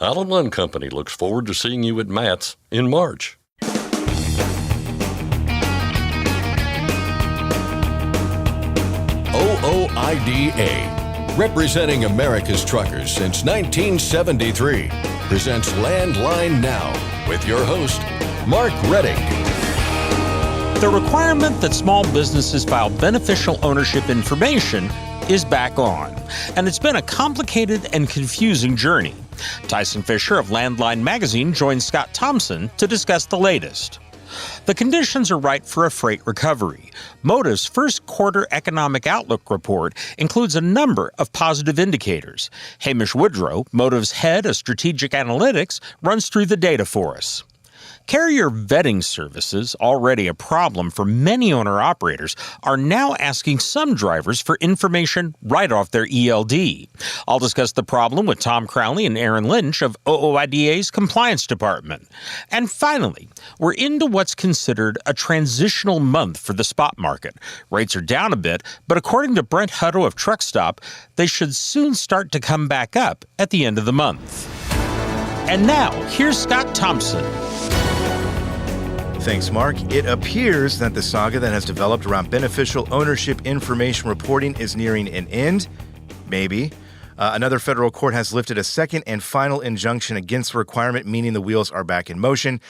Allen Lund Company looks forward to seeing you at Matt's in March. OOIDA, representing America's truckers since 1973, presents Landline Now with your host, Mark Reddick. The requirement that small businesses file beneficial ownership information is back on, and it's been a complicated and confusing journey. Tyson Fisher of Landline Magazine joins Scott Thompson to discuss the latest. The conditions are right for a freight recovery. Motive's first quarter economic outlook report includes a number of positive indicators. Hamish Woodrow, Motive's head of strategic analytics, runs through the data for us. Carrier vetting services, already a problem for many owner-operators, are now asking some drivers for information right off their ELD. I'll discuss the problem with Tom Crowley and Aron Lynch of OOIDA's Compliance Department. And finally, we're into what's considered a transitional month for the spot market. Rates are down a bit, but according to Brent Hutto of Truckstop, they should soon start to come back up at the end of the month. And now, here's Scott Thompson. Thanks, Mark. It appears that the saga that has developed around beneficial ownership information reporting is nearing an end. Maybe. Another federal court has lifted a second and final injunction against the requirement, meaning the wheels are back in motion.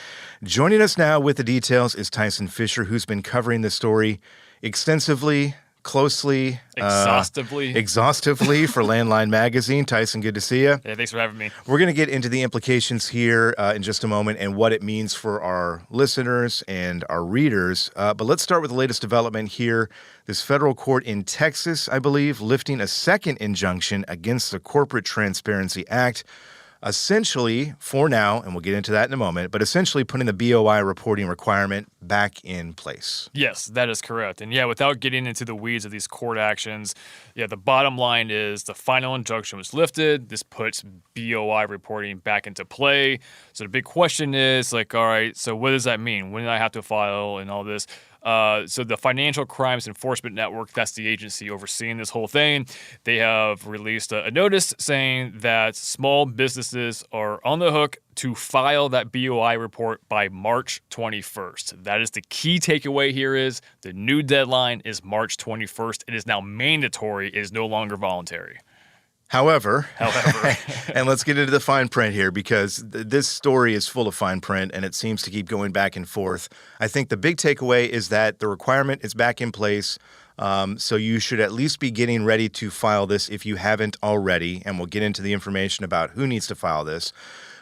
Joining us now with the details is Tyson Fisher, who's been covering the story extensively, closely, exhaustively for Landline Magazine. Tyson, good to see you. Yeah, thanks for having me. We're going to get into the implications here in just a moment and what it means for our listeners and our readers. But let's start with the latest development here. This federal court in Texas, I believe, lifting a second injunction against the Corporate Transparency Act. Essentially, for now, and we'll get into that in a moment, but essentially putting the BOI reporting requirement back in place. Yes, that is correct. And yeah, without getting into the weeds of these court actions, the bottom line is the final injunction was lifted. This puts BOI reporting back into play. So the big question is, all right, so what does that mean? When do I have to file and all this? So the Financial Crimes Enforcement Network, that's the agency overseeing this whole thing, they have released a notice saying that small businesses are on the hook to file that BOI report by March 21st. That is the key takeaway here is the new deadline is March 21st. It is now mandatory. It is no longer voluntary. However, and let's get into the fine print here because this story is full of fine print and it seems to keep going back and forth. I think the big takeaway is that the requirement is back in place, so you should at least be getting ready to file this if you haven't already, and we'll get into the information about who needs to file this.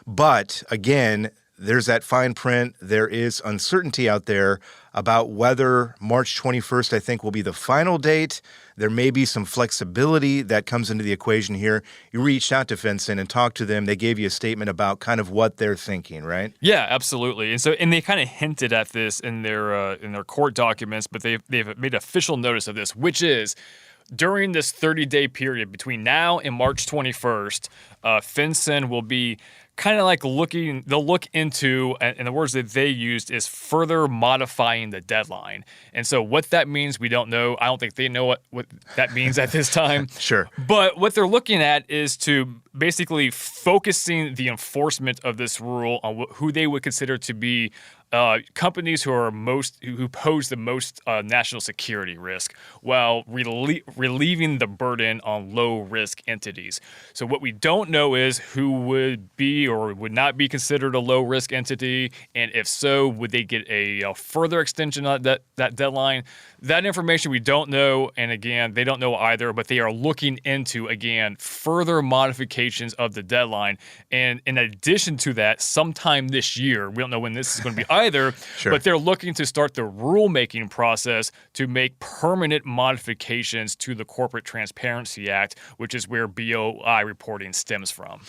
But again, there's that fine print. There is uncertainty out there about whether March 21st, I think, will be the final date. There may be some flexibility that comes into the equation here. You reached out to Finson and talked to them. They gave you a statement about kind of what they're thinking, right? Yeah, absolutely. And they kind of hinted at this in their court documents, but they've made official notice of this, which is during this 30-day period between now and March 21st, Finson will be kind of like they'll look into, and the words that they used is further modifying the deadline. And so what that means, we don't know. I don't think they know what that means at this time. Sure. But what they're looking at is to basically focusing the enforcement of this rule on who they would consider to be companies who pose the most national security risk, while relieving the burden on low-risk entities. So what we don't know is who would be or would not be considered a low-risk entity, and if so, would they get a further extension on that deadline? That information we don't know, and again, they don't know either, but they are looking into, again, further modifications of the deadline. And in addition to that, sometime this year, we don't know when this is going to be either, Sure. But they're looking to start the rulemaking process to make permanent modifications to the Corporate Transparency Act, which is where BOI reporting stems from.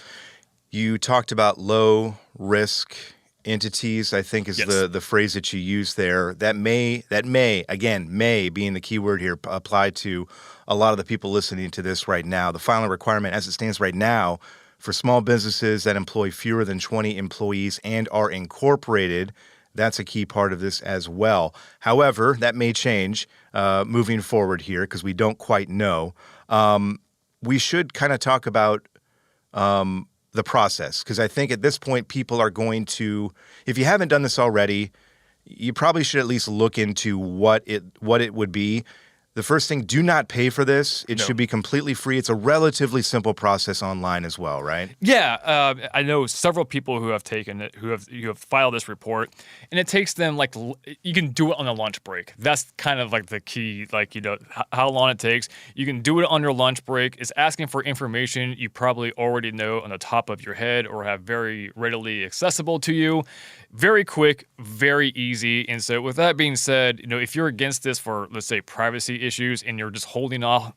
You talked about low-risk entities, I think is Yes. the phrase that you used there. That may, again, may being the key word here, apply to a lot of the people listening to this right now. The filing requirement as it stands right now for small businesses that employ fewer than 20 employees and are incorporated, that's a key part of this as well. However, that may change moving forward here because we don't quite know. We should kind of talk about the process, because I think at this point people are going to, if you haven't done this already, you probably should at least look into what it would be. The first thing, do not pay for this. It should be completely free. It's a relatively simple process online as well, right? Yeah, I know several people who have taken it, who have filed this report, and it takes them like, you can do it on a lunch break. That's kind of like the key, like, how long it takes. You can do it on your lunch break. It's asking for information you probably already know on the top of your head or have very readily accessible to you. Very quick, very easy. And so with that being said, if you're against this for, let's say, privacy issues and you're just holding out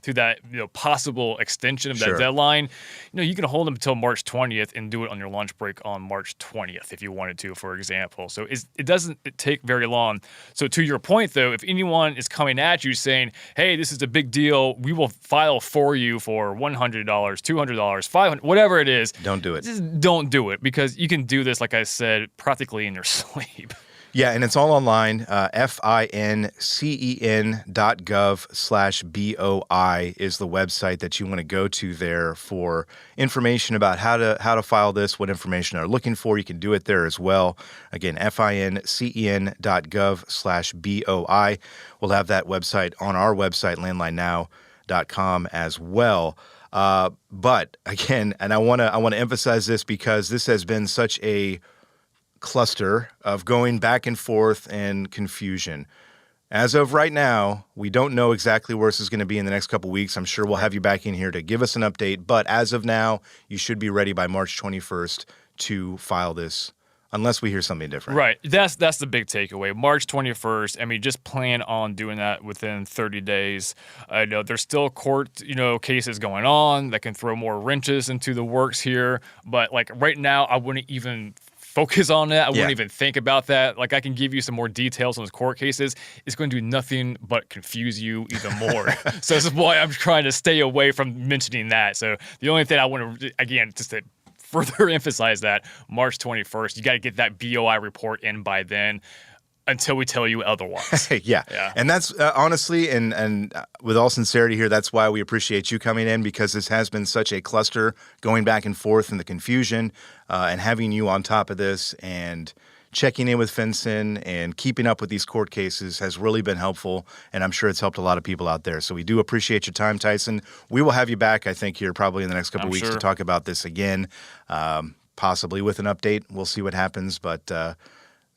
to that possible extension of that deadline, you can hold them until March 20th and do it on your lunch break on March 20th if you wanted to, for example. So it doesn't take very long. So to your point, though, if anyone is coming at you saying, hey, this is a big deal, we will file for you for $100, $200, $500, whatever it is. Don't do it. Just don't do it, because you can do this, like I said, practically in your sleep. Yeah, and it's all online. fincen.gov/BOI is the website that you want to go to there for information about how to file this, what information they're looking for. You can do it there as well. Again, fincen.gov/BOI. We'll have that website on our website, landlinenow.com, as well. But again, and I want to emphasize this because this has been such a cluster of going back and forth and confusion. As of right now, we don't know exactly where this is going to be in the next couple weeks. I'm sure we'll have you back in here to give us an update. But as of now, you should be ready by March 21st to file this, unless we hear something different. Right. That's the big takeaway. March 21st. I mean, just plan on doing that within 30 days. I know there's still court, cases going on that can throw more wrenches into the works here. But like right now, I wouldn't even focus on that. I wouldn't even think about that. Like, I can give you some more details on those court cases. It's going to do nothing but confuse you even more. So this is why I'm trying to stay away from mentioning that. So the only thing I want to, again, just to further emphasize that, March 21st, you got to get that BOI report in by then, until we tell you otherwise. Yeah. And that's honestly, and with all sincerity here, that's why we appreciate you coming in, because this has been such a cluster going back and forth in the confusion, and having you on top of this and checking in with FinCEN and keeping up with these court cases has really been helpful, and I'm sure it's helped a lot of people out there. So we do appreciate your time, Tyson. We will have you back, I think, here probably in the next couple of weeks to talk about this again, possibly with an update. We'll see what happens, but there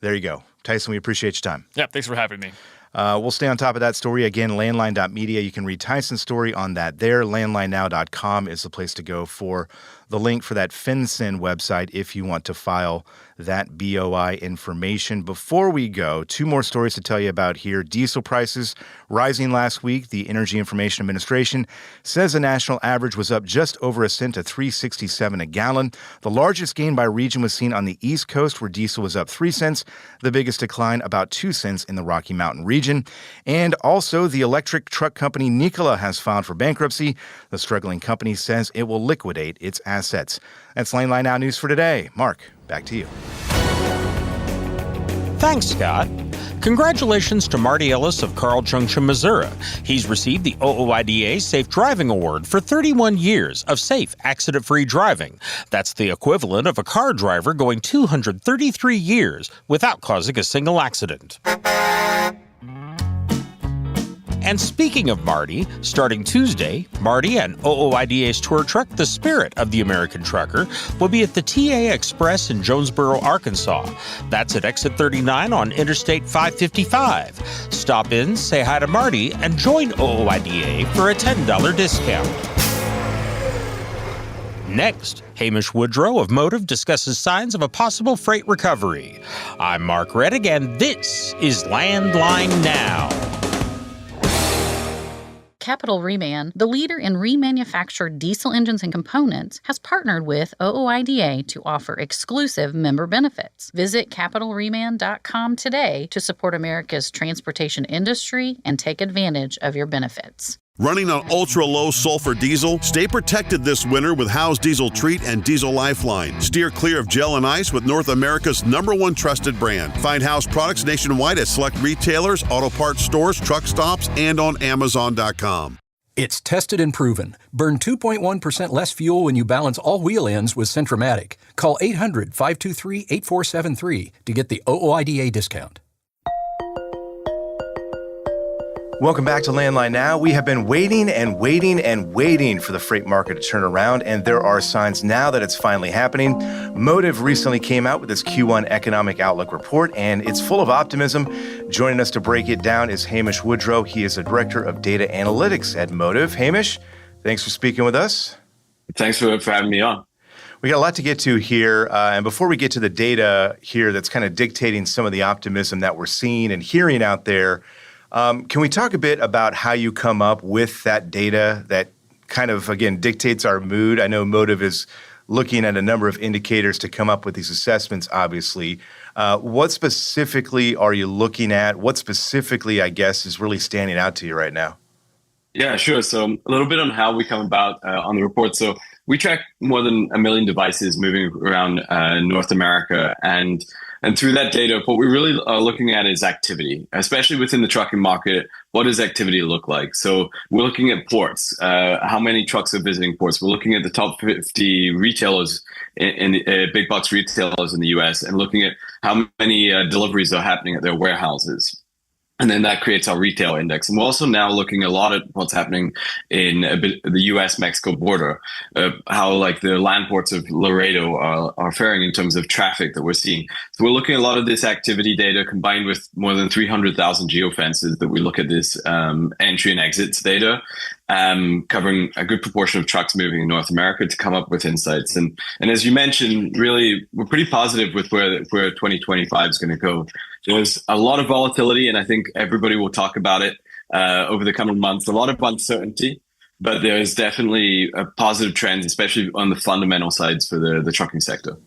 you go. Tyson, we appreciate your time. Yeah, thanks for having me. We'll stay on top of that story. Again, landline.media. You can read Tyson's story on that there. Landlinenow.com is the place to go for the link for that FinCEN website if you want to file that BOI information. Before we go, two more stories to tell you about here. Diesel prices rising last week. The Energy Information Administration says the national average was up just over a cent to $3.67 a gallon. The largest gain by region was seen on the East Coast, where diesel was up 3 cents. The biggest decline, about 2 cents, in the Rocky Mountain region. And also, the electric truck company Nikola has filed for bankruptcy. The struggling company says it will liquidate its assets. That's Landline Now News for today. Mark, back to you. Thanks, Scott. Congratulations to Marty Ellis of Carl Junction, Missouri. He's received the OOIDA Safe Driving Award for 31 years of safe, accident-free driving. That's the equivalent of a car driver going 233 years without causing a single accident. And speaking of Marty, starting Tuesday, Marty and OOIDA's tour truck, The Spirit of the American Trucker, will be at the TA Express in Jonesboro, Arkansas. That's at exit 39 on Interstate 555. Stop in, say hi to Marty, and join OOIDA for a $10 discount. Next, Hamish Woodrow of Motive discusses signs of a possible freight recovery. I'm Mark Reddick, and this is Landline Now. Capital Reman, the leader in remanufactured diesel engines and components, has partnered with OOIDA to offer exclusive member benefits. Visit capitalreman.com today to support America's transportation industry and take advantage of your benefits. Running on ultra-low sulfur diesel? Stay protected this winter with Howe's Diesel Treat and Diesel Lifeline. Steer clear of gel and ice with North America's #1 trusted brand. Find Howe's products nationwide at select retailers, auto parts stores, truck stops, and on Amazon.com. It's tested and proven. Burn 2.1% less fuel when you balance all wheel ends with Centromatic. Call 800-523-8473 to get the OOIDA discount. Welcome back to Landline Now. We have been waiting and waiting and waiting for the freight market to turn around, and there are signs now that it's finally happening. Motive recently came out with its Q1 Economic Outlook report, and it's full of optimism. Joining us to break it down is Hamish Woodrow. He is the Director of Data Analytics at Motive. Hamish, thanks for speaking with us. Thanks for having me on. We got a lot to get to here, and before we get to the data here that's kind of dictating some of the optimism that we're seeing and hearing out there, can we talk a bit about how you come up with that data that kind of, again, dictates our mood? I know Motive is looking at a number of indicators to come up with these assessments, obviously. What specifically are you looking at? What specifically, I guess, is really standing out to you right now? Yeah, sure. So a little bit on how we come about on the report. So we track more than 1 million devices moving around North America. And through that data, what we really are looking at is activity, especially within the trucking market. What does activity look like? So we're looking at ports, how many trucks are visiting ports. We're looking at the top 50 retailers in big box retailers in the US and looking at how many deliveries are happening at their warehouses. And then that creates our retail index. And we're also now looking a lot at what's happening in the US-Mexico border, how like the land ports of Laredo are faring in terms of traffic that we're seeing. So we're looking at a lot of this activity data combined with more than 300,000 geofences that we look at this entry and exits data, covering a good proportion of trucks moving in North America to come up with insights. And as you mentioned, really, we're pretty positive with where 2025 is going to go. There's a lot of volatility, and I think everybody will talk about it over the coming months. A lot of uncertainty, but there's definitely a positive trend, especially on the fundamental sides for the trucking sector.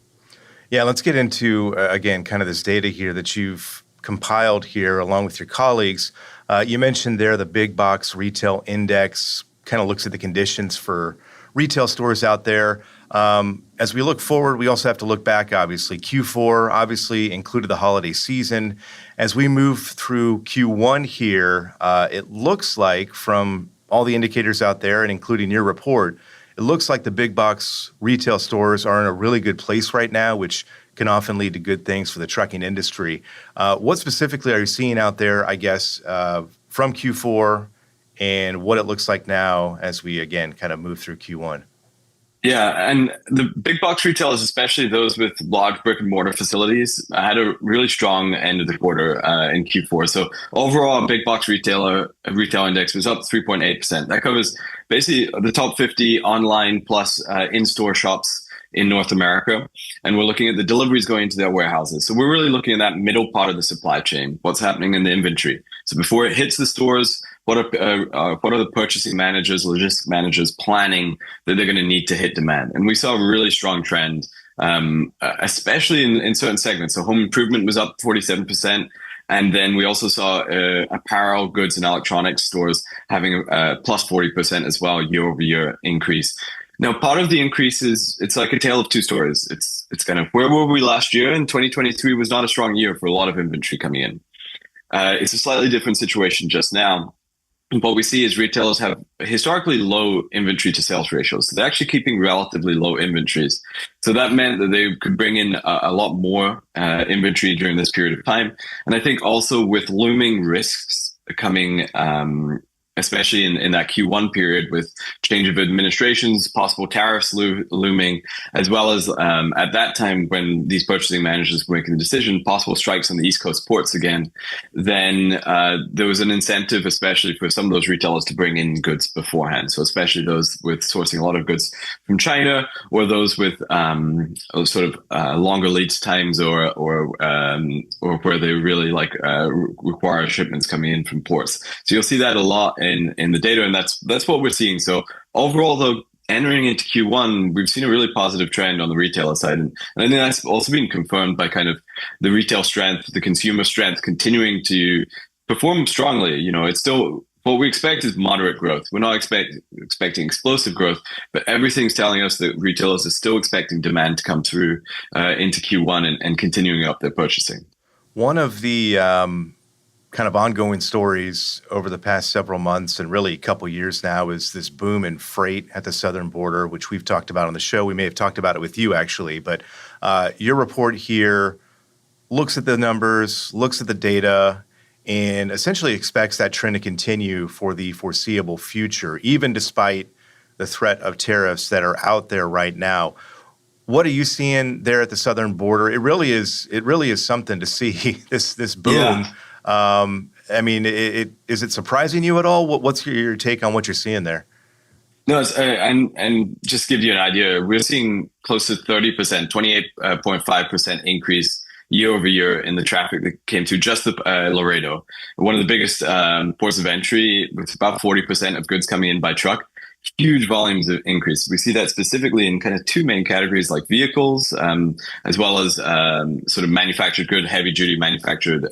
Yeah, let's get into, again, kind of this data here that you've compiled here along with your colleagues. You mentioned there the Big Box Retail Index kind of looks at the conditions for retail stores out there. As we look forward, we also have to look back, obviously. Q4 obviously included the holiday season. As we move through Q1 here, it looks like from all the indicators out there and including your report, it looks like the big box retail stores are in a really good place right now, which can often lead to good things for the trucking industry. What specifically are you seeing out there, I guess, from Q4 and what it looks like now as we, again, kind of move through Q1? Yeah, and the big box retailers, especially those with large brick and mortar facilities, had a really strong end of the quarter in Q4. So overall, big box retail index was up 3.8%. That covers basically the top 50 online plus in-store shops in North America. And we're looking at the deliveries going into their warehouses. So we're really looking at that middle part of the supply chain, what's happening in the inventory. So before it hits the stores, what are the purchasing managers, logistics managers planning that they're going to need to hit demand? And we saw a really strong trend, especially in certain segments. So home improvement was up 47%. And then we also saw apparel, goods, and electronics stores having a plus 40% as well, year-over-year increase. Now, part of the increase is it's like a tale of two stories. It's kind of where were we last year? And 2023 was not a strong year for a lot of inventory coming in. It's a slightly different situation just now. What we see is retailers have historically low inventory to sales ratios. So they're actually keeping relatively low inventories. So that meant that they could bring in a lot more inventory during this period of time. And I think also with looming risks coming, especially in that Q1 period with change of administrations, possible tariffs looming, as well as at that time when these purchasing managers were making the decision, possible strikes on the East Coast ports again, then there was an incentive, especially for some of those retailers to bring in goods beforehand. So especially those with sourcing a lot of goods from China or those with longer lead times or where they really require shipments coming in from ports. So you'll see that a lot in the data, and that's what we're seeing. So overall, though, entering into Q1, we've seen a really positive trend on the retailer side, and I think that's also been confirmed by kind of the retail strength, the consumer strength, continuing to perform strongly. You know, it's still what we expect is moderate growth. We're not expecting explosive growth, but everything's telling us that retailers are still expecting demand to come through into Q1 and continuing up their purchasing. One of the kind of ongoing stories over the past several months and really a couple years now is this boom in freight at the southern border, which we've talked about on the show. We may have talked about it with you, actually, but your report here looks at the numbers, looks at the data, and essentially expects that trend to continue for the foreseeable future, even despite the threat of tariffs that are out there right now. What are you seeing there at the southern border? It really is something to see this boom. Yeah. I mean, is it surprising you at all? What's your take on what you're seeing there? No, and just to give you an idea, we're seeing close to 30%, 28.5% increase year over year in the traffic that came through just the Laredo, one of the biggest ports of entry, with about 40% of goods coming in by truck. Huge volumes of increase. We see that specifically in kind of two main categories, like vehicles, as well as sort of manufactured good, heavy duty manufactured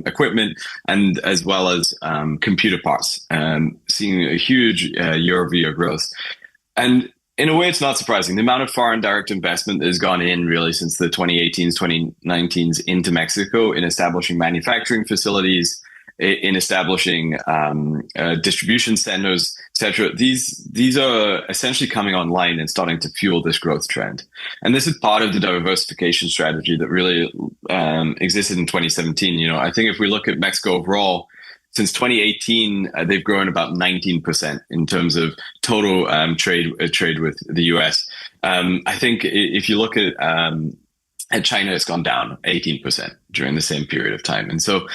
equipment, and as well as computer parts, seeing a huge year over year growth. And in a way, it's not surprising. The amount of foreign direct investment that has gone in really since the 2018s, 2019s into Mexico in establishing manufacturing facilities, in establishing distribution centers, et cetera. These are essentially coming online and starting to fuel this growth trend. And this is part of the diversification strategy that really existed in 2017. I think if we look at Mexico overall, since 2018, they've grown about 19% in terms of total trade with the U.S. I think if you look at China, it's gone down 18% during the same period of time. And so,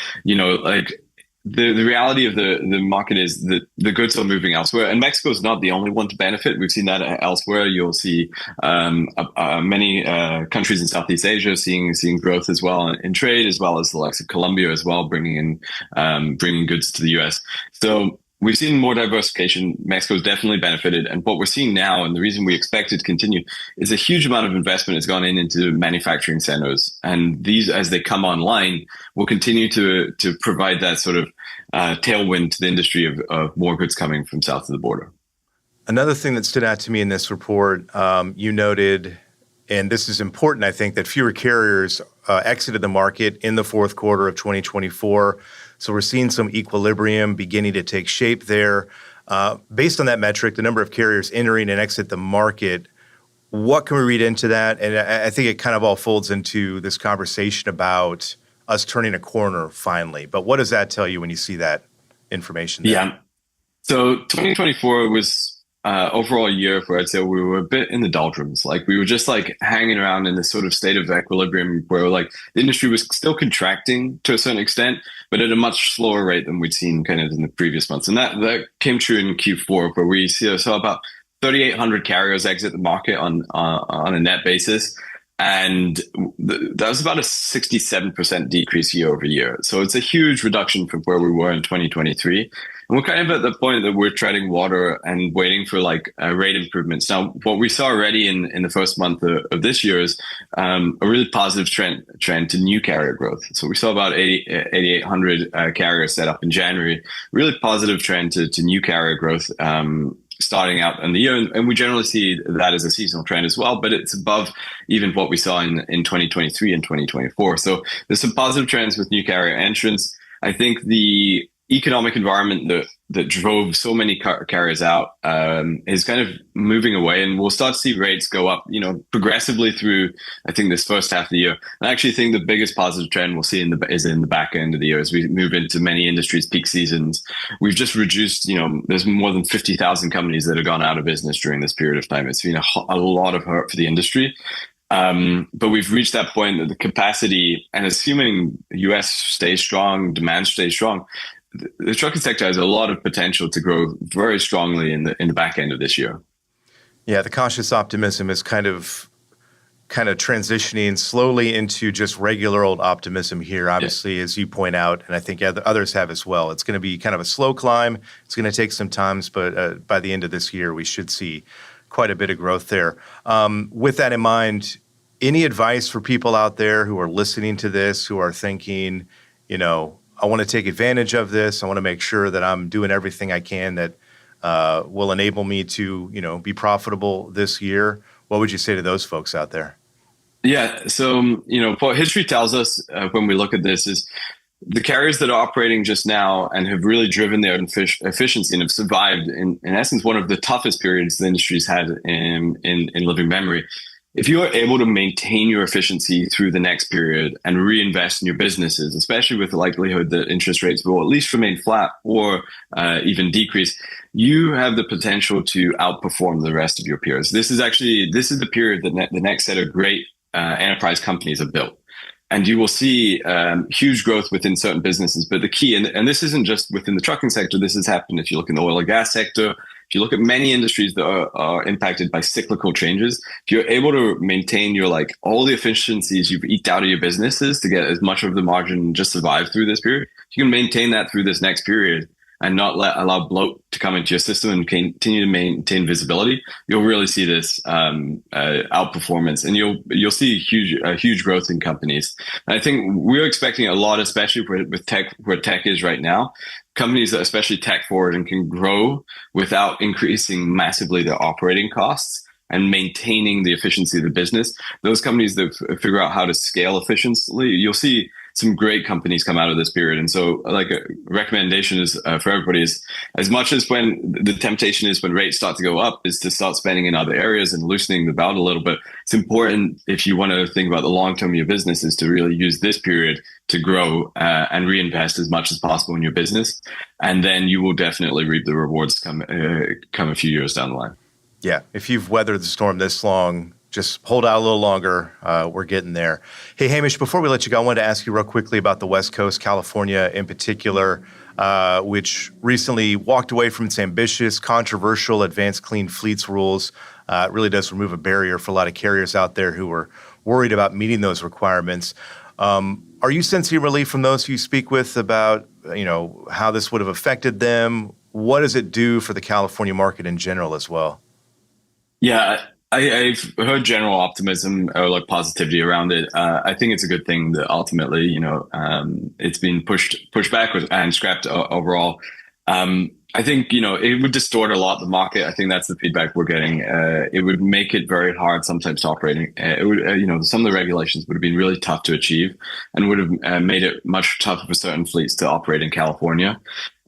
the reality of the market is that the goods are moving elsewhere, and Mexico is not the only one to benefit. We've seen that elsewhere. You'll see many countries in Southeast Asia seeing growth as well in trade, as well as the likes of Colombia as well, bringing goods to the U.S. So we've seen more diversification. Mexico's definitely benefited. And what we're seeing now, and the reason we expect it to continue, is a huge amount of investment has gone into manufacturing centers. And these, as they come online, will continue to provide that sort of tailwind to the industry of more goods coming from south of the border. Another thing that stood out to me in this report, you noted, and this is important, I think, that fewer carriers exited the market in the fourth quarter of 2024. So we're seeing some equilibrium beginning to take shape there. Based on that metric, the number of carriers entering and exit the market, what can we read into that? And I think it kind of all folds into this conversation about us turning a corner finally. But what does that tell you when you see that information there? Yeah. So 2024 was overall a year where I'd say we were a bit in the doldrums. Like we were just like hanging around in this sort of state of equilibrium where like the industry was still contracting to a certain extent, but at a much slower rate than we'd seen kind of in the previous months. And that came true in Q4, where we saw about 3,800 carriers exit the market on a net basis. And that was about a 67% decrease year over year. So it's a huge reduction from where we were in 2023. And we're kind of at the point that we're treading water and waiting for like rate improvements. Now, what we saw already in the first month of this year is a really positive trend to new carrier growth. So we saw about 8,800 carriers set up in January. Really positive trend to new carrier growth starting out in the year. And we generally see that as a seasonal trend as well, but it's above even what we saw in 2023 and 2024. So there's some positive trends with new carrier entrants. I think the economic environment that drove so many carriers out is kind of moving away, and we'll start to see rates go up, progressively through, I think, this first half of the year. And I actually think the biggest positive trend we'll see is in the back end of the year as we move into many industries' peak seasons. We've just reduced, there's more than 50,000 companies that have gone out of business during this period of time. It's been a lot of hurt for the industry. But we've reached that point that the capacity, and assuming the U.S. stays strong, demand stays strong, the trucking sector has a lot of potential to grow very strongly in the back end of this year. Yeah, the cautious optimism is kind of transitioning slowly into just regular old optimism here, obviously, as you point out, and I think others have as well. It's going to be kind of a slow climb. It's going to take some time, but by the end of this year, we should see quite a bit of growth there. With that in mind, any advice for people out there who are listening to this, who are thinking, I want to take advantage of this. I want to make sure that I'm doing everything I can that will enable me to, be profitable this year. What would you say to those folks out there? Yeah. So, what history tells us when we look at this is the carriers that are operating just now and have really driven their efficiency and have survived, in essence, one of the toughest periods the industry's had in living memory. If you are able to maintain your efficiency through the next period and reinvest in your businesses, especially with the likelihood that interest rates will at least remain flat or even decrease, you have the potential to outperform the rest of your peers. This is the period that the next set of great enterprise companies are built. And you will see huge growth within certain businesses. But the key, and this isn't just within the trucking sector, this has happened if you look in the oil and gas sector, if you look at many industries that are impacted by cyclical changes, if you're able to maintain your all the efficiencies you've eked out of your businesses to get as much of the margin and just survive through this period, if you can maintain that through this next period and not allow bloat to come into your system and continue to maintain visibility, you'll really see this outperformance, and you'll see huge growth in companies. And I think we're expecting a lot, especially with tech, where tech is right now. Companies that are especially tech forward and can grow without increasing massively their operating costs and maintaining the efficiency of the business. Those companies that figure out how to scale efficiently, you'll see some great companies come out of this period. And so a recommendation is for everybody is, as much as when the temptation is when rates start to go up, is to start spending in other areas and loosening the belt a little bit. It's important, if you want to think about the long term of your business, is to really use this period to grow and reinvest as much as possible in your business. And then you will definitely reap the rewards come a few years down the line. Yeah, if you've weathered the storm this long, just hold out a little longer. We're getting there. Hey, Hamish, before we let you go, I wanted to ask you real quickly about the West Coast, California in particular, which recently walked away from its ambitious, controversial advanced clean fleets rules. It really does remove a barrier for a lot of carriers out there who are worried about meeting those requirements. Are you sensing relief from those you speak with about, how this would have affected them? What does it do for the California market in general as well? Yeah, I've heard general optimism or positivity around it. I think it's a good thing that ultimately, it's been pushed back and scrapped overall. I think, it would distort a lot the market. I think that's the feedback we're getting. It would make it very hard sometimes to operate. It would, some of the regulations would have been really tough to achieve and would have made it much tougher for certain fleets to operate in California.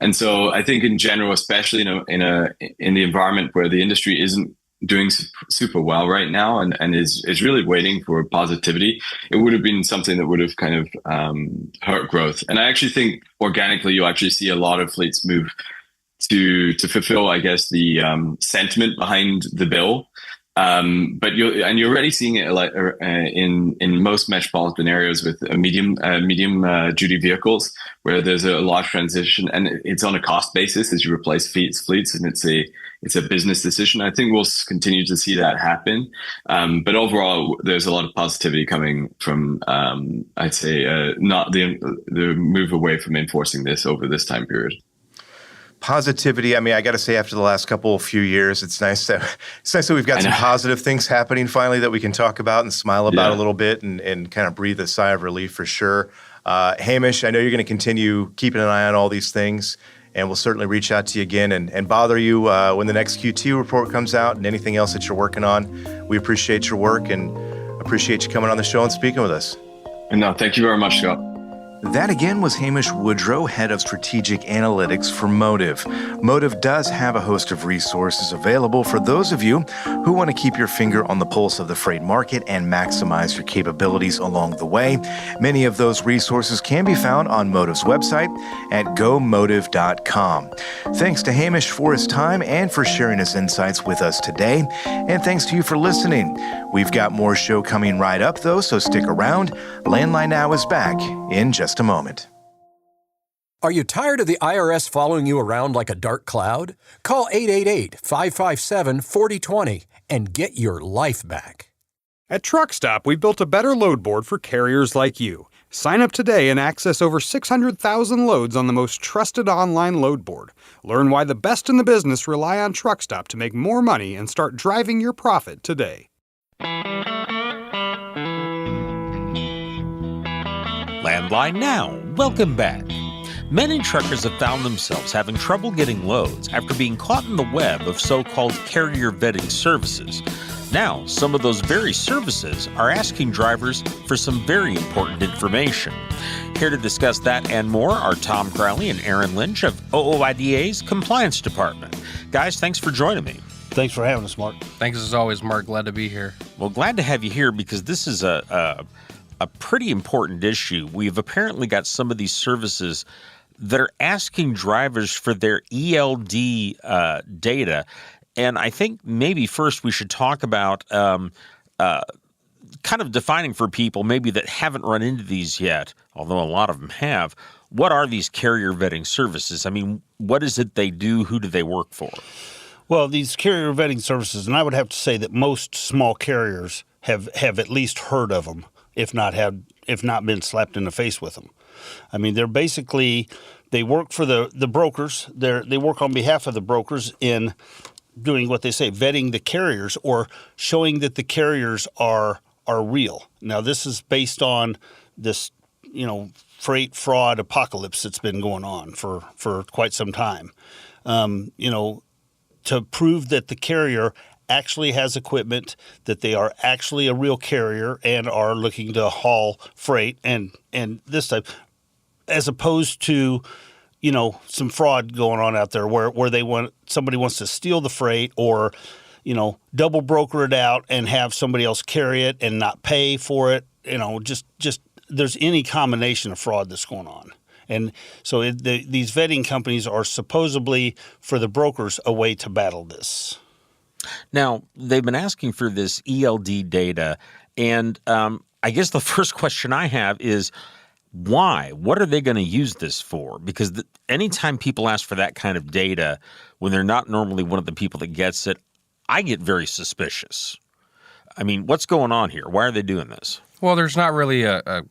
And so I think in general, especially in the environment where the industry isn't doing super well right now and is really waiting for positivity, it would have been something that would have kind of hurt growth. And I actually think organically you'll actually see a lot of fleets move to fulfill, I guess, the sentiment behind the bill. But you're already seeing it in most metropolitan areas with medium duty vehicles, where there's a large transition, and it's on a cost basis as you replace fleets, and it's a business decision. I think we'll continue to see that happen. But overall, there's a lot of positivity coming from, I'd say, not the move away from enforcing this over this time period. Positivity. I mean, I got to say, after the last few years, it's nice that we've got some positive things happening finally that we can talk about and smile about a little bit and kind of breathe a sigh of relief for sure. Hamish, I know you're going to continue keeping an eye on all these things, and we'll certainly reach out to you again and bother you when the next QT report comes out and anything else that you're working on. We appreciate your work and appreciate you coming on the show and speaking with us. No, thank you very much, Scott. That again was Hamish Woodrow, head of strategic analytics for Motive. Motive does have a host of resources available for those of you who want to keep your finger on the pulse of the freight market and maximize your capabilities along the way. Many of those resources can be found on Motive's website at gomotive.com. Thanks to Hamish for his time and for sharing his insights with us today. And thanks to you for listening. We've got more show coming right up, though, so stick around. Landline Now is back in just a moment. Are you tired of the IRS following you around like a dark cloud? Call 888-557-4020 and get your life back. At Truckstop, we built a better load board for carriers like you. Sign up today and access over 600,000 loads on the most trusted online load board. Learn why the best in the business rely on Truckstop to make more money and start driving your profit today. Landline Now. Welcome back. Many truckers have found themselves having trouble getting loads after being caught in the web of so-called carrier vetting services. Now, some of those very services are asking drivers for some very important information. Here to discuss that and more are Tom Crowley and Aron Lynch of OOIDA's Compliance Department. Guys, thanks for joining me. Thanks for having us, Mark. Thanks as always, Mark. Glad to be here. Well, glad to have you here because this is a pretty important issue. We've apparently got some of these services that are asking drivers for their ELD data. And I think maybe first we should talk about kind of defining for people maybe that haven't run into these yet, although a lot of them have. What are these carrier vetting services? I mean, what is it they do? Who do they work for? Well, these carrier vetting services, and I would have to say that most small carriers have at least heard of them, if not been slapped in the face with them. I mean, they're basically, they work for the brokers. They work on behalf of the brokers in doing what they say, vetting the carriers or showing that the carriers are real. Now, this is based on this, freight fraud apocalypse that's been going on for quite some time. To prove that the carrier actually has equipment, that they are actually a real carrier and are looking to haul freight and this type, as opposed to some fraud going on out there where somebody wants to steal the freight or double broker it out and have somebody else carry it and not pay for it. Just there's any combination of fraud that's going on. And so these vetting companies are supposedly, for the brokers, a way to battle this. Now, they've been asking for this ELD data, and I guess the first question I have is, why? What are they going to use this for? Because anytime people ask for that kind of data, when they're not normally one of the people that gets it, I get very suspicious. I mean, what's going on here? Why are they doing this? Well, there's not really a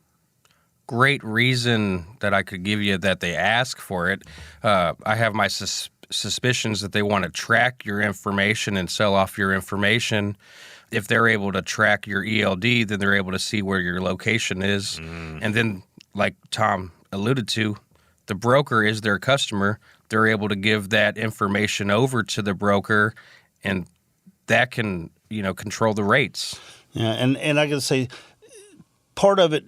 great reason that I could give you that they ask for it. I have my suspicions that they want to track your information and sell off your information. If they're able to track your ELD, then they're able to see where your location is. And then, like Tom alluded to, the broker is their customer. They're able to give that information over to the broker, and that can, control the rates. Yeah, and I got to say, part of it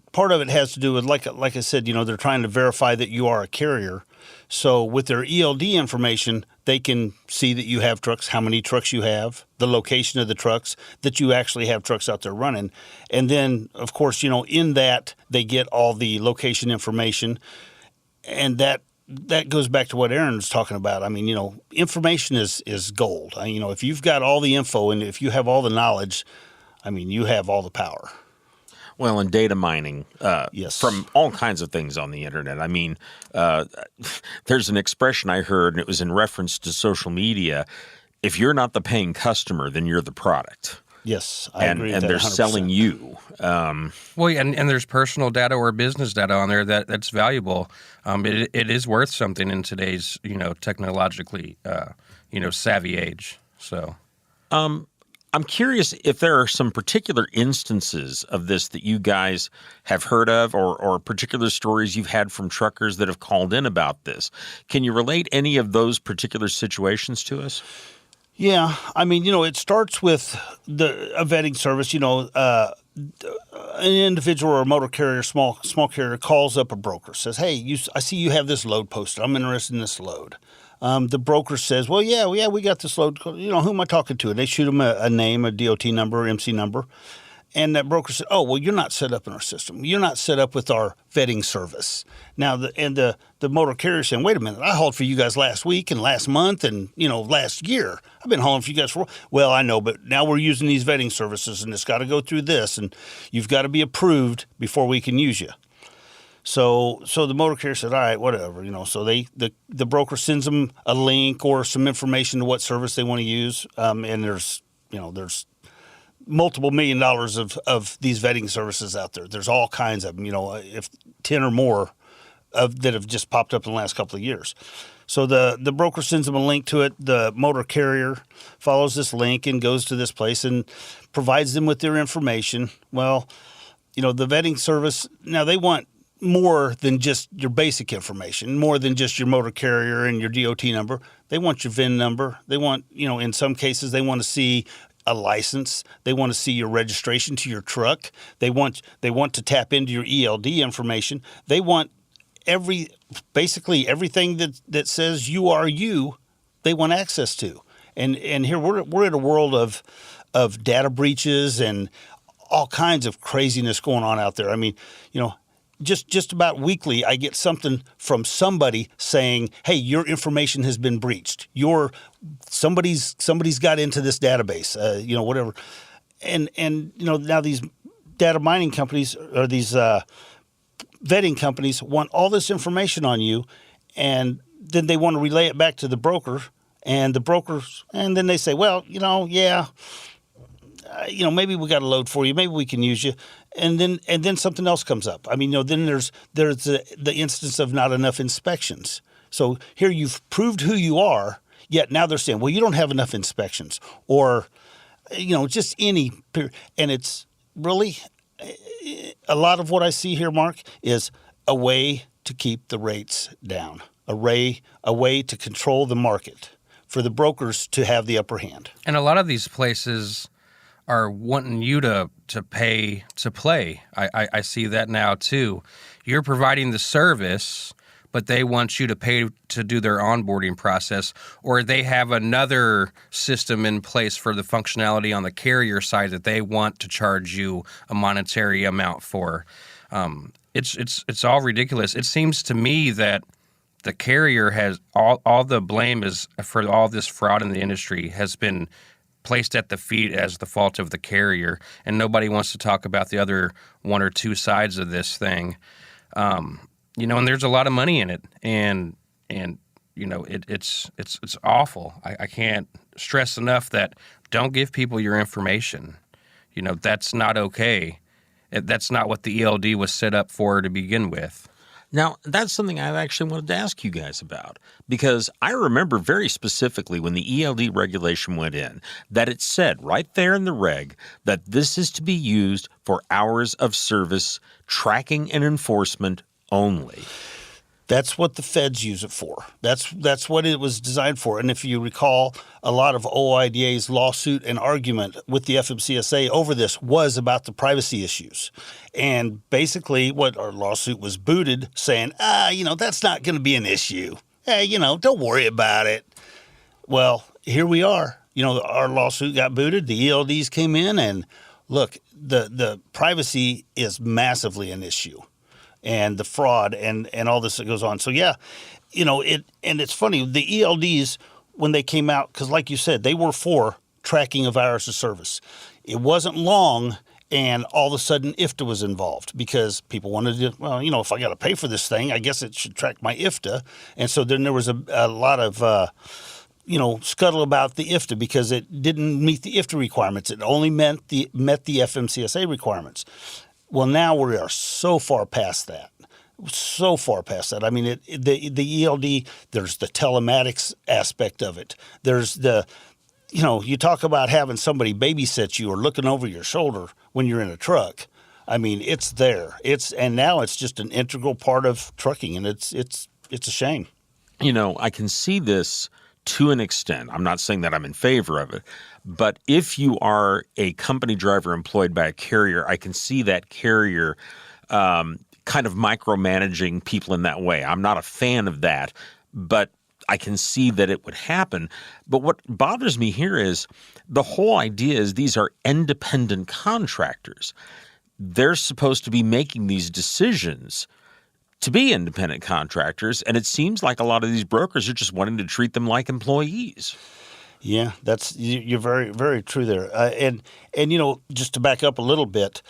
has to do with, like I said, they're trying to verify that you are a carrier. So with their ELD information, they can see that you have trucks, how many trucks you have, the location of the trucks, that you actually have trucks out there running. And then, of course, in that, they get all the location information. And that goes back to what Aron was talking about. I mean, information is gold. If you've got all the info and if you have all the knowledge, I mean, you have all the power. Well, and data mining yes. from all kinds of things on the internet. I mean, there's an expression I heard, and it was in reference to social media. If you're not the paying customer, then you're the product. Yes, I agree with that. And they're 100%. selling you. Well, and there's personal data or business data on there that's valuable. It is worth something in today's technologically savvy age. So. I'm curious if there are some particular instances of this that you guys have heard of or particular stories you've had from truckers that have called in about this. Can you relate any of those particular situations to us? Yeah. I mean, it starts with a vetting service. An individual or a motor carrier, small carrier, calls up a broker, says, hey, I see you have this load posted. I'm interested in this load. The broker says, well, yeah, we got this load. Who am I talking to? And they shoot them a name, a DOT number, MC number. And that broker said, oh, well, you're not set up in our system. You're not set up with our vetting service. Now, the motor carrier saying, wait a minute, I hauled for you guys last week and last month and, last year. I've been hauling for you guys well, I know, but now we're using these vetting services and it's got to go through this and you've got to be approved before we can use you. So the motor carrier said, all right, whatever, So the broker sends them a link or some information to what service they want to use, and there's multiple $1 million of these vetting services out there. There's all kinds of them, if 10 or more that have just popped up in the last couple of years. So the broker sends them a link to it. The motor carrier follows this link and goes to this place and provides them with their information. Well, the vetting service, now they want more than just your basic information, more than just your motor carrier and your DOT number. They want your VIN number. They want, in some cases, they want to see a license. They want to see your registration to your truck. They want to tap into your ELD information. They want basically everything that says you are you, they want access to. And here we're in a world of data breaches and all kinds of craziness going on out there. I mean, just about weekly, I get something from somebody saying, "Hey, your information has been breached. Somebody's got into this database, whatever." And now these data mining companies or these vetting companies want all this information on you, and then they want to relay it back to the broker, and then they say, "Well, maybe we got a load for you. Maybe we can use you." And then something else comes up. I mean, then there's the instance of not enough inspections. So here you've proved who you are, yet now they're saying, well, you don't have enough inspections, or just any. And it's really a lot of what I see here, Mark, is a way to keep the rates down, a way to control the market for the brokers to have the upper hand. And a lot of these places are wanting you to pay to play. I see that now too. You're providing the service, but they want you to pay to do their onboarding process, or they have another system in place for the functionality on the carrier side that they want to charge you a monetary amount for. It's all ridiculous. It seems to me that the carrier has all the blame is for all this fraud in the industry has been placed at the feet as the fault of the carrier, and nobody wants to talk about the other one or two sides of this thing. And there's a lot of money in it, and it's awful. I can't stress enough that don't give people your information. That's not okay. That's not what the ELD was set up for to begin with. Now, that's something I actually wanted to ask you guys about, because I remember very specifically when the ELD regulation went in that it said right there in the reg that this is to be used for hours of service tracking and enforcement only. That's what the feds use it for. That's what it was designed for. And if you recall, a lot of OOIDA's lawsuit and argument with the FMCSA over this was about the privacy issues. And basically our lawsuit was booted saying, that's not going to be an issue. Hey, don't worry about it. Well, here we are. Our lawsuit got booted. The ELDs came in, and look, the privacy is massively an issue. And the fraud and all this that goes on. So, yeah, and it's funny, the ELDs, when they came out, because like you said, they were for tracking of hours of service. It wasn't long, and all of a sudden IFTA was involved because people wanted to, if I got to pay for this thing, I guess it should track my IFTA. And so then there was a lot of, scuttle about the IFTA because it didn't meet the IFTA requirements. It only met the FMCSA requirements. Well, now we are so far past that. I mean, the ELD, there's the telematics aspect of it. There's you talk about having somebody babysit you or looking over your shoulder when you're in a truck. I mean, it's there. And now it's just an integral part of trucking, and it's a shame. I can see this to an extent. I'm not saying that I'm in favor of it, but if you are a company driver employed by a carrier, I can see that carrier kind of micromanaging people in that way. I'm not a fan of that, but I can see that it would happen. But what bothers me here is the whole idea is these are independent contractors. They're supposed to be making these decisions to be independent contractors, and it seems like a lot of these brokers are just wanting to treat them like employees. Yeah, you're very, very true there. And just to back up a little bit,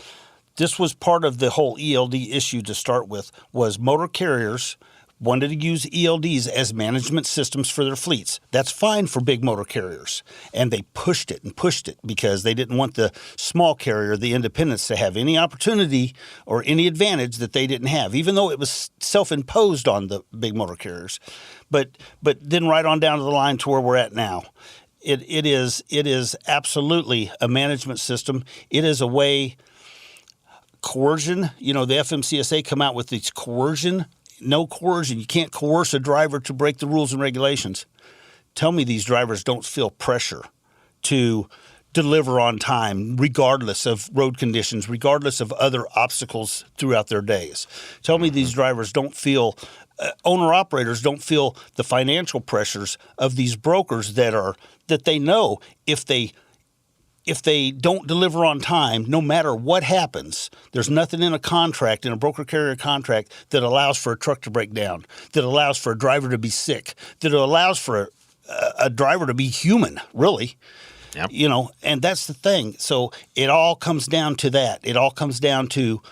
this was part of the whole ELD issue to start with, was motor carriers wanted to use ELDs as management systems for their fleets. That's fine for big motor carriers. And they pushed it because they didn't want the small carrier, the independents, to have any opportunity or any advantage that they didn't have, even though it was self-imposed on the big motor carriers. But then right on down to the line to where we're at now. It is absolutely a management system. It is a way coercion. The FMCSA come out with these coercion. No coercion. You can't coerce a driver to break the rules and regulations. Tell me these drivers don't feel pressure to deliver on time, regardless of road conditions, regardless of other obstacles throughout their days. Tell me these drivers don't feel, owner-operators don't feel the financial pressures of these brokers that they know if they don't deliver on time, no matter what happens, there's nothing in a contract, in a broker-carrier contract, that allows for a truck to break down, that allows for a driver to be sick, that allows for a driver to be human, really. Yep. And that's the thing. So it all comes down to that. It all comes down to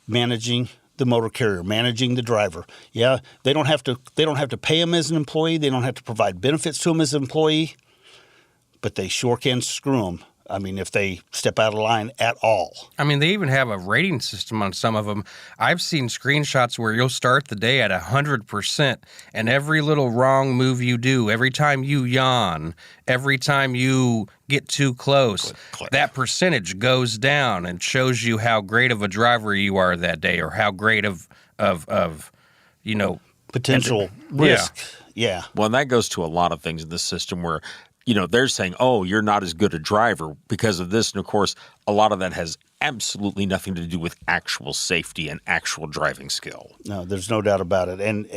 managing the motor carrier, managing the driver. Yeah, they don't have to pay him as an employee. They don't have to provide benefits to him as an employee, but they sure can screw him. I mean, if they step out of line at all. I mean, they even have a rating system on some of them. I've seen screenshots where you'll start the day at 100%, and every little wrong move you do, every time you yawn, every time you get too close, click. That percentage goes down and shows you how great of a driver you are that day, or how great of potential risk. Yeah. Well, and that goes to a lot of things in the system where they're saying, oh, you're not as good a driver because of this. And, of course, a lot of that has absolutely nothing to do with actual safety and actual driving skill. No, there's no doubt about it. And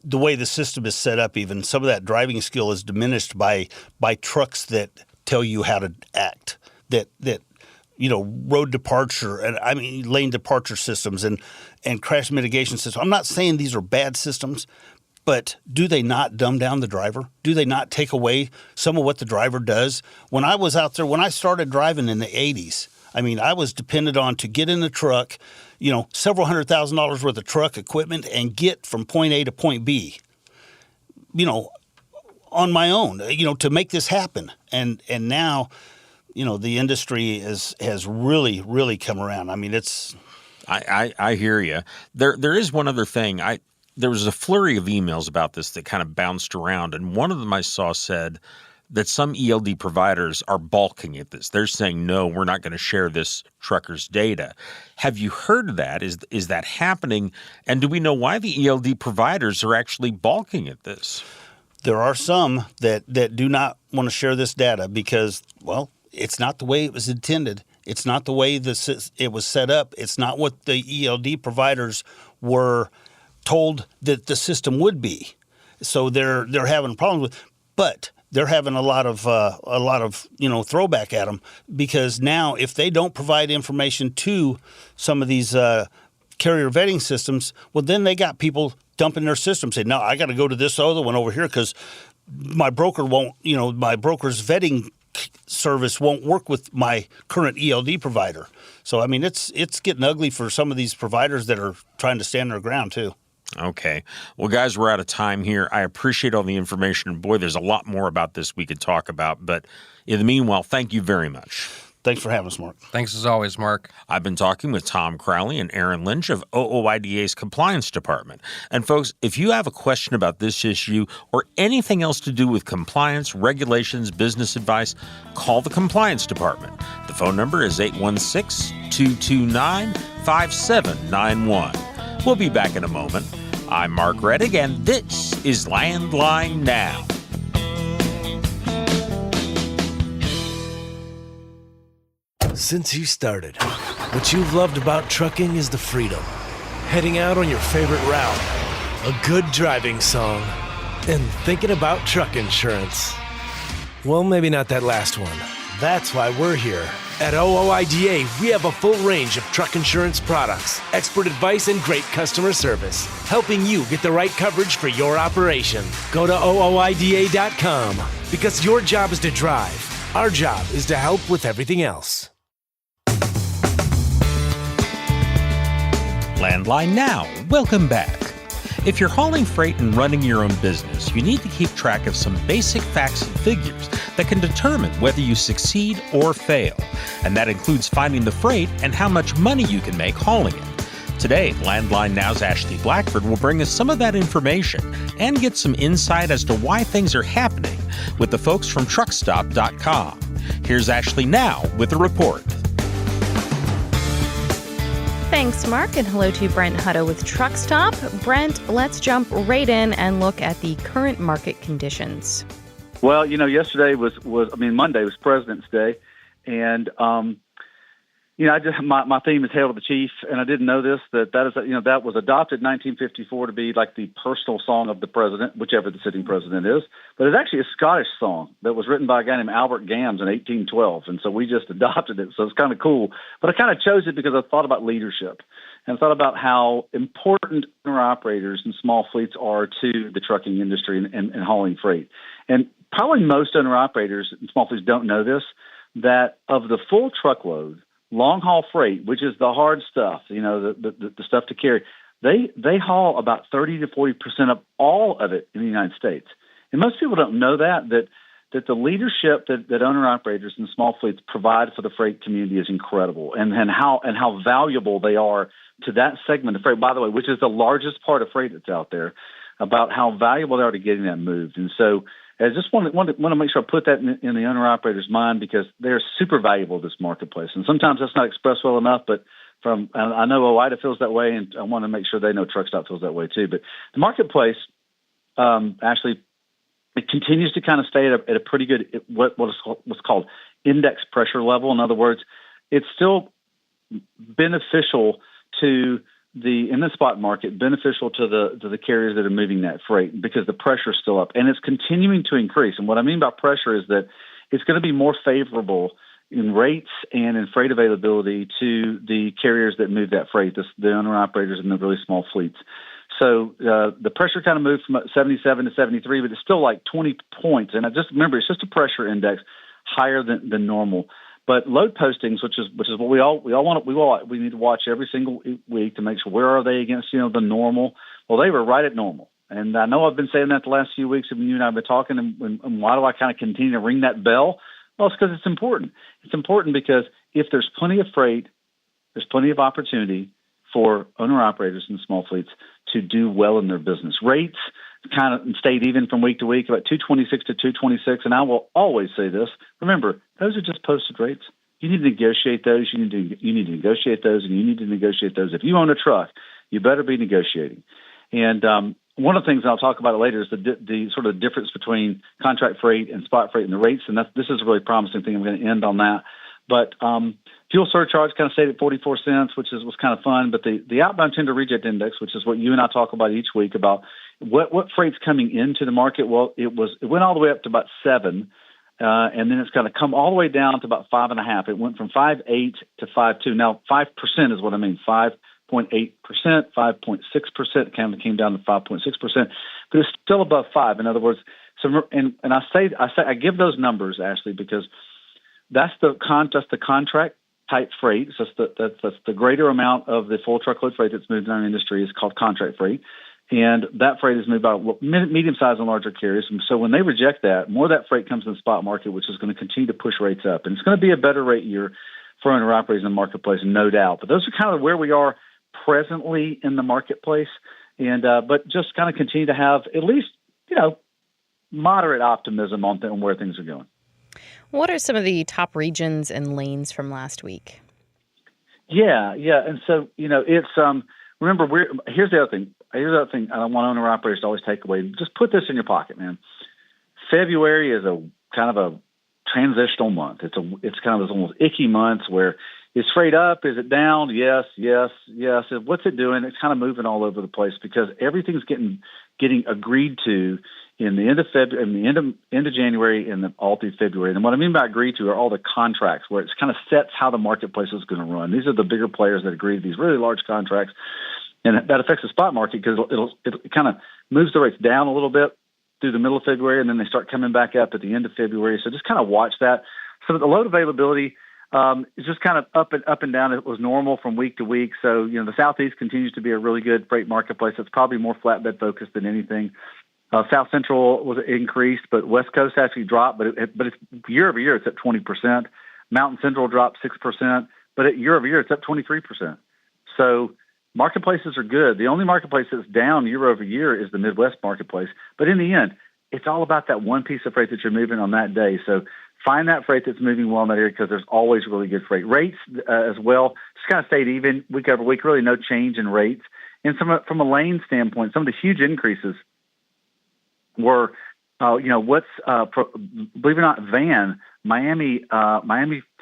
the way the system is set up, even some of that driving skill is diminished by trucks that tell you how to act, that road departure and lane departure systems and crash mitigation systems. I'm not saying these are bad systems, but do they not dumb down the driver? Do they not take away some of what the driver does? When I was out there, when I started driving in the 80s, I was dependent on to get in a truck, several $100,000 worth of truck equipment and get from point A to point B, on my own, to make this happen. And now, the industry has really, really come around. I hear you. There is one other thing. There was a flurry of emails about this that kind of bounced around, and one of them I saw said that some ELD providers are balking at this. They're saying, no, we're not going to share this trucker's data. Have you heard that? Is that happening? And do we know why the ELD providers are actually balking at this? There are some that do not want to share this data because, well, it's not the way it was intended. It's not the way it was set up. It's not what the ELD providers were told that the system would be. So they're having problems with, but they're having a lot of throwback at them, because now if they don't provide information to some of these carrier vetting systems, well, then they got people dumping their system, saying, no, I got to go to this other one over here because my broker won't, my broker's vetting service won't work with my current ELD provider. So, it's getting ugly for some of these providers that are trying to stand their ground too. Okay. Well, guys, we're out of time here. I appreciate all the information. Boy, there's a lot more about this we could talk about. But in the meanwhile, thank you very much. Thanks for having us, Mark. Thanks as always, Mark. I've been talking with Tom Crowley and Aron Lynch of OOIDA's Compliance Department. And folks, if you have a question about this issue or anything else to do with compliance, regulations, business advice, call the Compliance Department. The phone number is 816-229-5791. We'll be back in a moment. I'm Mark Rettig, and this is Landline Now. Since you started, what you've loved about trucking is the freedom. Heading out on your favorite route, a good driving song, and thinking about truck insurance. Well, maybe not that last one. That's why we're here. At OOIDA, we have a full range of truck insurance products, expert advice, and great customer service, helping you get the right coverage for your operation. Go to OOIDA.com, because your job is to drive. Our job is to help with everything else. Landline Now. Welcome back. If you're hauling freight and running your own business, you need to keep track of some basic facts and figures that can determine whether you succeed or fail. And that includes finding the freight and how much money you can make hauling it. Today, Landline Now's Ashley Blackford will bring us some of that information and get some insight as to why things are happening with the folks from Truckstop.com. Here's Ashley now with a report. Thanks, Mark, and hello to Brent Hutto with Truckstop. Brent, let's jump right in and look at the current market conditions. Well, yesterday Monday was President's Day, and my theme is Hail to the Chief, and I didn't know this, that was adopted in 1954 to be like the personal song of the president, whichever the sitting president is. But it's actually a Scottish song that was written by a guy named Albert Gams in 1812, and so we just adopted it. So it's kind of cool. But I kind of chose it because I thought about leadership, and I thought about how important owner-operators and small fleets are to the trucking industry and hauling freight. And probably most owner-operators and small fleets don't know this, that of the full truckload, long-haul freight, which is the hard stuff, the stuff to carry, they haul about 30 to 40% of all of it in the United States. And most people don't know that the leadership that owner-operators and small fleets provide for the freight community is incredible, and how valuable they are to that segment of freight, by the way, which is the largest part of freight that's out there, about how valuable they are to getting that moved. And so I just want to make sure I put that in the owner-operator's mind, because they're super valuable to this marketplace. And sometimes that's not expressed well enough, but I know OOIDA feels that way, and I want to make sure they know Truckstop feels that way too. But the marketplace, actually, it continues to kind of stay at a pretty good, what's called index pressure level. In other words, it's still beneficial to in the spot market, beneficial to the carriers that are moving that freight, because the pressure is still up, and it's continuing to increase. And what I mean by pressure is that it's going to be more favorable in rates and in freight availability to the carriers that move that freight, the owner-operators and the really small fleets. So the pressure kind of moved from 77 to 73, but it's still like 20 points. And I just remember, it's just a pressure index higher than normal. But load postings, which is what we all want, we need to watch every single week to make sure where are they against the normal. Well, they were right at normal, and I know I've been saying that the last few weeks. And you and I have been talking, and why do I kind of continue to ring that bell? Well, it's because it's important. It's important because if there's plenty of freight, there's plenty of opportunity for owner-operators and small fleets to do well in their business. Rates kind of stayed even from week to week, about 226 to 226. And I will always say this: remember, those are just posted rates. You need to negotiate those. You need to negotiate those, and you need to negotiate those. If you own a truck, you better be negotiating. And one of the things, and I'll talk about it later, is the sort of difference between contract freight and spot freight and the rates. And this is a really promising thing. I'm going to end on that. But fuel surcharge kind of stayed at 44 cents, which was kind of fun. But the outbound tender reject index, which is what you and I talk about each week, about what freight's coming into the market, well, it went all the way up to about 7, and then it's kind of come all the way down to about 5.5. It went from 5.8 to 5.2. Now 5% is what I mean. 5.8%, 5.6%, kind of came down to 5.6%, but it's still above 5. In other words, I give those numbers, Ashley, because that's the contract type freight. So that's the greater amount of the full truckload freight that's moved in our industry is called contract freight. And that freight is moved by medium-sized and larger carriers. And so when they reject that, more of that freight comes in the spot market, which is going to continue to push rates up. And it's going to be a better rate year for owner-operators in the marketplace, no doubt. But those are kind of where we are presently in the marketplace. And but just kind of continue to have at least, moderate optimism on where things are going. What are some of the top regions and lanes from last week? Yeah. And so, it's remember, here's the other thing. Here's the other thing I want owner-operators to always take away. Just put this in your pocket, man. February is a kind of a transitional month. It's kind of those almost icky months where is freight up? Is it down? Yes. What's it doing? It's kind of moving all over the place because everything's getting agreed to in the end of February, in the end of January, and all through February. And what I mean by agreed to are all the contracts where it kind of sets how the marketplace is going to run. These are the bigger players that agree to these really large contracts. And that affects the spot market because it kind of moves the rates down a little bit through the middle of February, and then they start coming back up at the end of February. So just kind of watch that. So the load availability is just kind of up and down. It was normal from week to week. So, the Southeast continues to be a really good freight marketplace. It's probably more flatbed focused than anything. South Central was increased, but West Coast actually dropped. But it's year over year, it's up 20%. Mountain Central dropped 6%, but year over year, it's up 23%. So marketplaces are good. The only marketplace that's down year over year is the Midwest marketplace. But in the end, it's all about that one piece of freight that you're moving on that day. So Find that freight that's moving well in that area because there's always really good freight. Rates as well just kind of stayed even week over week, really no change in rates. And from a lane standpoint, some of the huge increases were, believe it or not, van, Miami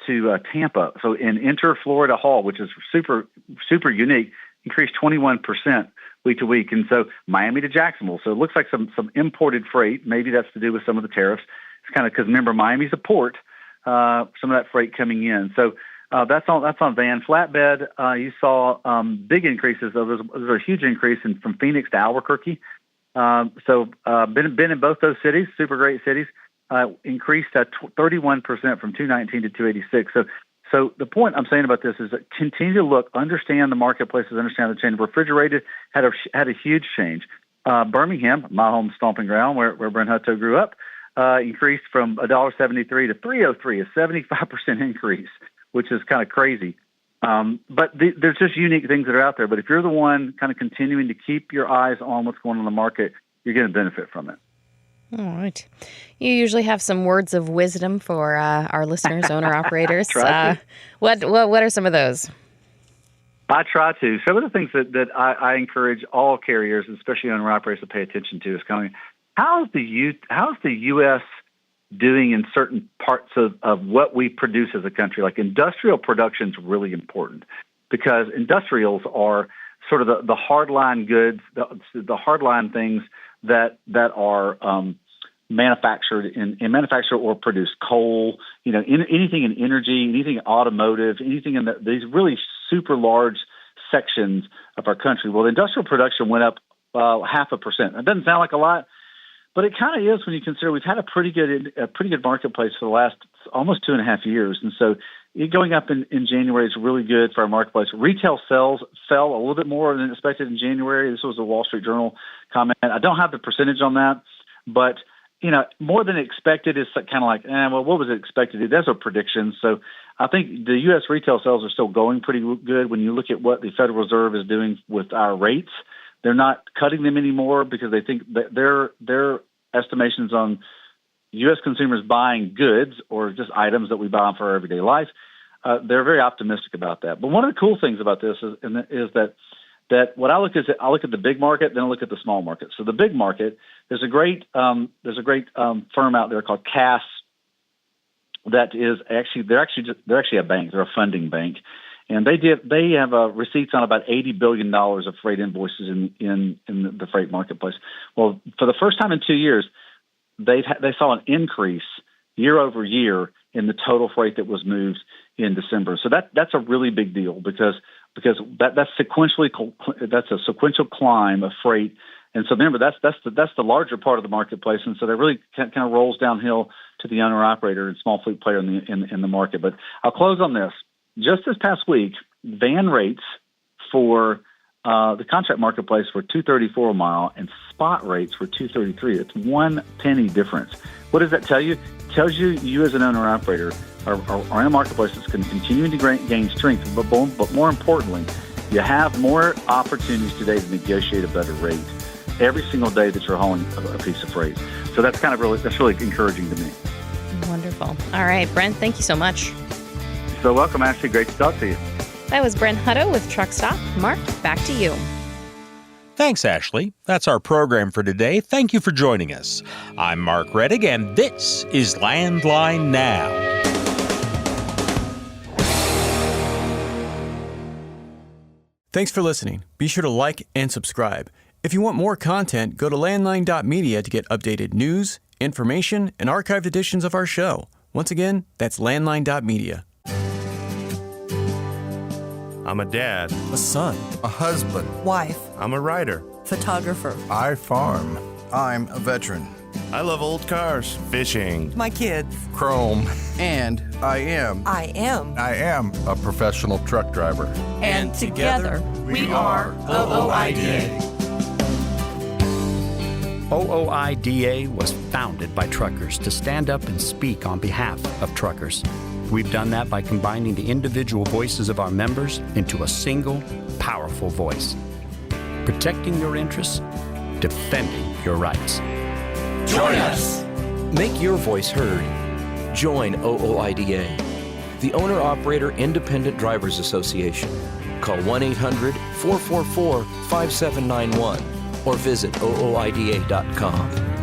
to Tampa. So in inter-Florida haul, which is super, super unique, increased 21% week to week. And so Miami to Jacksonville. So it looks like some imported freight. Maybe that's to do with some of the tariffs. It's kind of because, remember, Miami's a port, some of that freight coming in. So that's on van. Flatbed, you saw big increases. There was a huge increase from Phoenix to Albuquerque. Been in both those cities, super great cities, increased 31% from 219 to 286. So the point I'm saying about this is that continue to look, understand the marketplaces, understand the change. Refrigerated had a huge change. Birmingham, my home stomping ground, where Brent Hutto grew up, increased from $1.73 to $3.03, a 75% increase, which is kind of crazy. But there's just unique things that are out there. But if you're the one kind of continuing to keep your eyes on what's going on in the market, you're going to benefit from it. All right. You usually have some words of wisdom for our listeners, owner-operators. What are some of those? I try to. Some of the things that I encourage all carriers, especially owner-operators, to pay attention to is kind of how's the U.S. doing in certain parts of what we produce as a country. Like industrial production is really important because industrials are sort of the hardline goods, the hardline things that are manufactured or produce coal, anything in energy, anything in automotive, anything in these really super large sections of our country. Well, the industrial production went up 0.5%. It doesn't sound like a lot, but it kind of is when you consider we've had a pretty good marketplace for the last almost 2.5 years. And so it going up in January is really good for our marketplace. Retail sales fell a little bit more than expected in January. This was a Wall Street Journal comment. I don't have the percentage on that, but more than expected is kind of like, what was it expected? Those are predictions. So I think the U.S. retail sales are still going pretty good when you look at what the Federal Reserve is doing with our rates. They're not cutting them anymore because they think that their estimations on U.S. consumers buying goods or just items that we buy for our everyday life, they're very optimistic about that. But one of the cool things about this is that what I look at the big market, then I look at the small market. So the big market, there's a great firm out there called Cass that is they're actually a bank. They're a funding bank, and they have receipts on about $80 billion of freight invoices in the freight marketplace. Well, for the first time in 2 years, they saw an increase year over year in the total freight that was moved in December. So that's a really big deal because that's a sequential climb of freight. And so remember, that's the larger part of the marketplace, and so that really kind of rolls downhill to the owner operator and small fleet player in the market. But I'll close on this. Just this past week, van rates for the contract marketplace were $2.34 a mile, and spot rates were $2.33. It's 1 penny difference. What does that tell you? It tells you as an owner operator are in a marketplace that's going to continue to gain strength, but more importantly, you have more opportunities today to negotiate a better rate every single day that you're hauling a piece of freight. So that's really encouraging to me. Wonderful. All right, Brent, thank you so much. You're so welcome, Ashley. Great to talk to you. That was Brent Hutto with Truckstop. Mark, back to you. Thanks, Ashley. That's our program for today. Thank you for joining us. I'm Mark Reddick, and this is Landline Now. Thanks for listening. Be sure to like and subscribe. If you want more content, go to landline.media to get updated news, information, and archived editions of our show. Once again, that's landline.media. I'm a dad, a son, a husband, wife, I'm a writer, photographer, I farm, I'm a veteran, I love old cars, fishing, my kids, Chrome, and I am a professional truck driver. And together we are OOIDA. OOIDA was founded by truckers to stand up and speak on behalf of truckers. We've done that by combining the individual voices of our members into a single, powerful voice. Protecting your interests, defending your rights. Join us. Make your voice heard. Join OOIDA, the Owner-Operator Independent Drivers Association. Call 1-800-444-5791 or visit OOIDA.com.